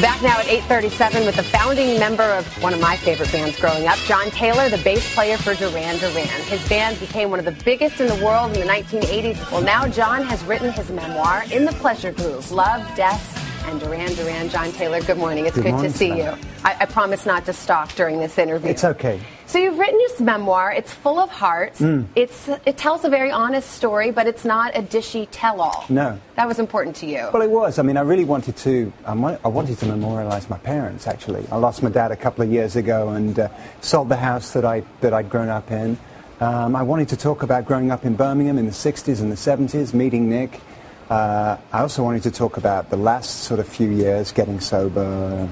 Back now at 8:37 with the founding member of one of my favorite bands growing up, John Taylor, the bass player for Duran Duran. His band became one of the biggest in the world in the 1980s. Well, now John has written his memoir, In the Pleasure Groove, Love, Death, and Duran Duran. John Taylor, good morning. It's good to see you. I promise not to stalk during this interview. It's okay. So you've written this memoir. It's full of heart. It tells a very honest story, but it's not a dishy tell-all. No. That was important to you. Well, it was. I mean, I really wanted to. I wanted to memorialize my parents. Actually, I lost my dad a couple of years ago and sold the house that I'd grown up in. I wanted to talk about growing up in Birmingham in the '60s and the '70s, meeting Nick. I also wanted to talk about the last sort of few years, getting sober.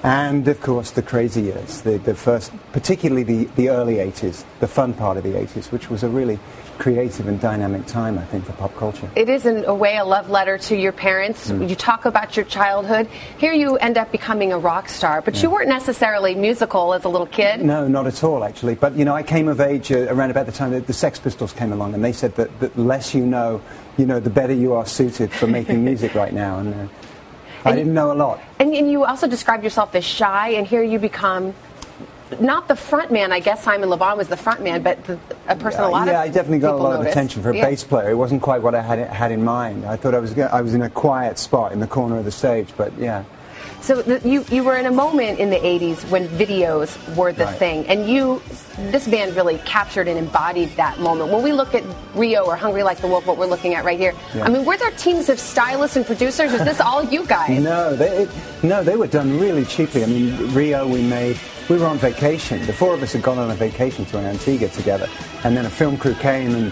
And, of course, the crazy years, the first, particularly the early 80s, the fun part of the 80s, which was a really creative and dynamic time, I think, for pop culture. It is, in a way, a love letter to your parents. You talk about your childhood. Here you end up becoming a rock star, but you weren't necessarily musical as a little kid. No, not at all, actually. But, you know, I came of age around about the time that the Sex Pistols came along, and they said that the less you know, the better you are suited for making music right now. And I didn't know a lot. And you also described yourself as shy, and here you become not the front man. I guess Simon Le Bon was the front man, but a person a lot of I definitely got a lot noticed. of attention for a bass player. It wasn't quite what I had in mind. I thought I was in a quiet spot in the corner of the stage, but yeah. So you were in a moment in the 80s when videos were the thing, and this band really captured and embodied that moment. When we look at Rio or Hungry Like the Wolf, what we're looking at right here, I mean, were there teams of stylists and producers? Is this all you guys? No, they were done really cheaply. I mean, Rio we were on vacation. The four of us had gone on a vacation to an Antigua together, and then a film crew came and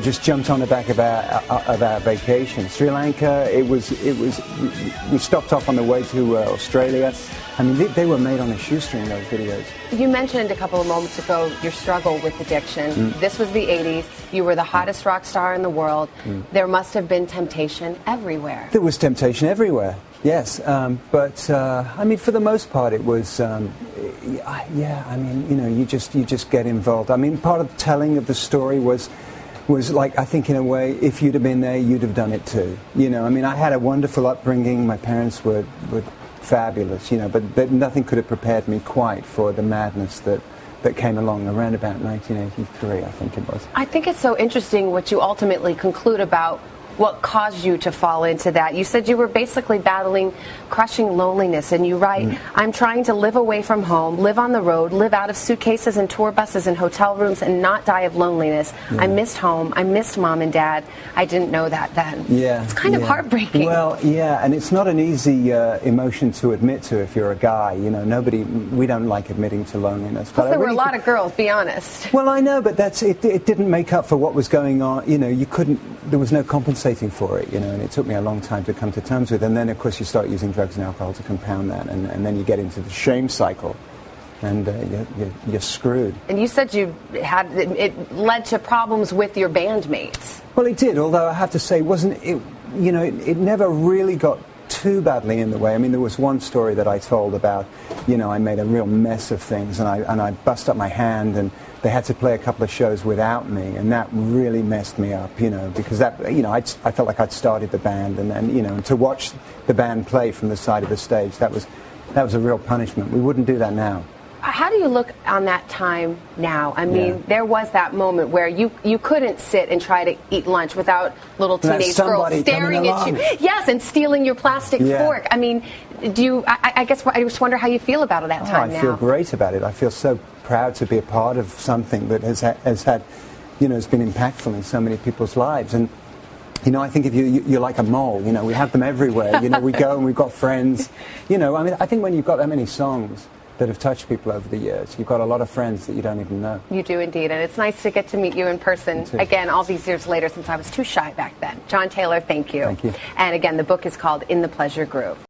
just jumped on the back of our vacation. Sri Lanka, we stopped off on the way to Australia. I mean, they were made on a shoestring, those videos. You mentioned a couple of moments ago your struggle with addiction. This was the 80s. You were the hottest rock star in the world. There must have been temptation everywhere. There was temptation everywhere, yes. But, I mean, for the most part, it was, I mean, you just get involved. I mean, part of the telling of the story was like, I think in a way, if you'd have been there, you'd have done it too. I mean, I had a wonderful upbringing. My parents were fabulous, but nothing could have prepared me quite for the madness that came along around about 1983, I think it was. I think it's so interesting what you ultimately conclude about what caused you to fall into that. You said you were basically battling crushing loneliness, and you write, I'm trying to live away from home, live on the road, live out of suitcases and tour buses and hotel rooms, and not die of loneliness. I missed home. I missed mom and dad. I didn't know that then. Yeah, it's kind of heartbreaking. Well, yeah, and it's not an easy emotion to admit to if you're a guy. We don't like admitting to loneliness. But there were a lot of girls, be honest. Well, I know, but it didn't make up for what was going on. You couldn't. There was no compensating for it, and it took me a long time to come to terms with. And then, of course, you start using drugs and alcohol to compound that, and then you get into the shame cycle, and you're screwed. And you said it led to problems with your bandmates. Well, it did, although I have to say, it never really got too badly in the way. I mean, there was one story that I told about, I made a real mess of things, and I bust up my hand, and they had to play a couple of shows without me, and that really messed me up, because I felt like I'd started the band, and to watch the band play from the side of the stage, that was a real punishment. We wouldn't do that now. How do you look on that time now? I mean, there was that moment where you couldn't sit and try to eat lunch without little teenage girls staring at you. Yes, and stealing your plastic fork. I mean, I guess I just wonder how you feel about it that time now. I feel great about it. I feel so proud to be a part of something that has had, has been impactful in so many people's lives. And I think if you're like a mole, we have them everywhere. We go and we've got friends. I mean, I think when you've got that many songs that have touched people over the years, you've got a lot of friends that you don't even know. You do indeed, and it's nice to get to meet you in person again all these years later, since I was too shy back then. John Taylor, thank you. Thank you. And again, the book is called In the Pleasure Groove.